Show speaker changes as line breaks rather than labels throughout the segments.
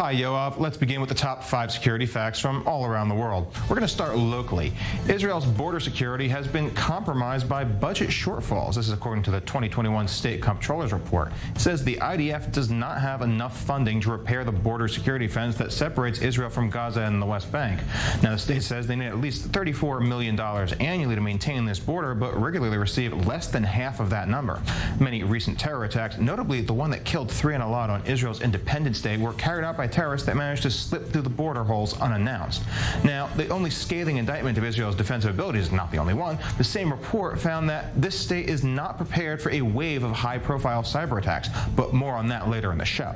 Hi, Yoav. Let's begin with the top 5 security facts from all around the world. We're going to start locally. Israel's border security has been compromised by budget shortfalls. This is according to the 2021 State Comptroller's report. It says the IDF does not have enough funding to repair the border security fence that separates Israel from Gaza and the West Bank. Now, the state says they need at least $34 million annually to maintain this border, but regularly receive less than half of that number. Many recent terror attacks, notably the one that killed 3 in Alad on Israel's Independence Day, were carried out by terrorists that managed to slip through the border holes unannounced. Now, the only scathing indictment of Israel's defensive abilities is not the only one. The same report found that this state is not prepared for a wave of high-profile cyber attacks, but more on that later in the show.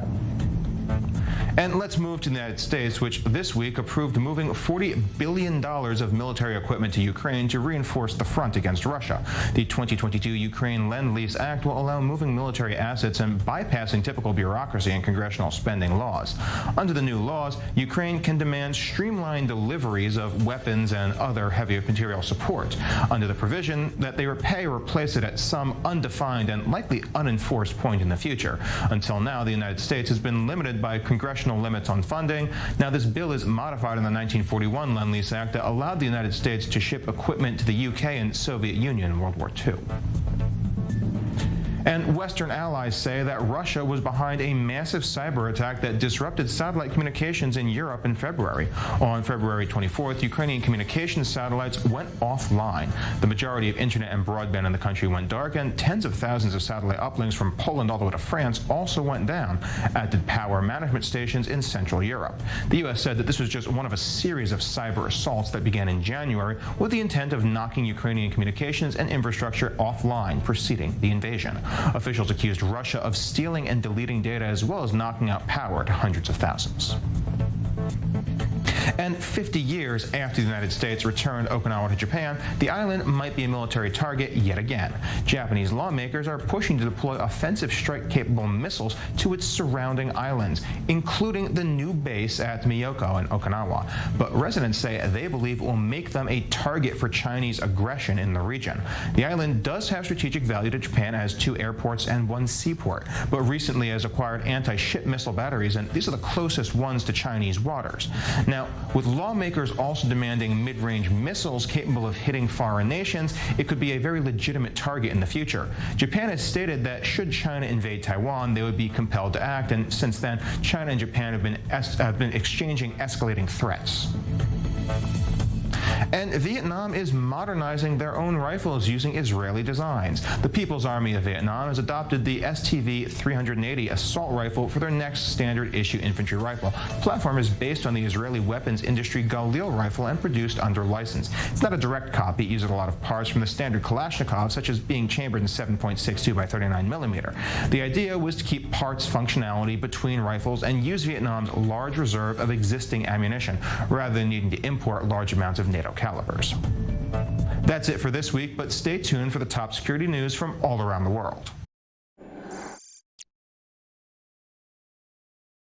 And let's move to the United States, which this week approved moving $40 billion of military equipment to Ukraine to reinforce the front against Russia. The 2022 Ukraine Lend-Lease Act will allow moving military assets and bypassing typical bureaucracy and congressional spending laws. Under the new laws, Ukraine can demand streamlined deliveries of weapons and other heavy material support, under the provision that they repay or replace it at some undefined and likely unenforced point in the future. Until now, the United States has been limited by congressional limits on funding. Now, this bill is modified in the 1941 Lend-Lease Act that allowed the United States to ship equipment to the UK and Soviet Union in World War II. And Western allies say that Russia was behind a massive cyber attack that disrupted satellite communications in Europe in February. On February 24th, Ukrainian communications satellites went offline. The majority of internet and broadband in the country went dark, and tens of thousands of satellite uplinks from Poland all the way to France also went down, as did power management stations in Central Europe. The U.S. said that this was just one of a series of cyber assaults that began in January with the intent of knocking Ukrainian communications and infrastructure offline preceding the invasion. Officials accused Russia of stealing and deleting data as well as knocking out power to hundreds of thousands. And 50 years after the United States returned Okinawa to Japan, the island might be a military target yet again. Japanese lawmakers are pushing to deploy offensive strike-capable missiles to its surrounding islands, including the new base at Miyako in Okinawa. But residents say they believe it will make them a target for Chinese aggression in the region. The island does have strategic value to Japan as 2 airports and 1 seaport, but recently has acquired anti-ship missile batteries, and these are the closest ones to Chinese waters. Now, with lawmakers also demanding mid-range missiles capable of hitting foreign nations, it could be a very legitimate target in the future. Japan has stated that should China invade Taiwan, they would be compelled to act, and since then, China and Japan have been exchanging escalating threats. And Vietnam is modernizing their own rifles using Israeli designs. The People's Army of Vietnam has adopted the STV-380 assault rifle for their next standard issue infantry rifle. The platform is based on the Israeli weapons industry Galil rifle and produced under license. It's not a direct copy. It uses a lot of parts from the standard Kalashnikov, such as being chambered in 7.62 by 39 millimeter. The idea was to keep parts functionality between rifles and use Vietnam's large reserve of existing ammunition, rather than needing to import large amounts of NATO calibers. That's it for this week, but stay tuned for the top security news from all around the world.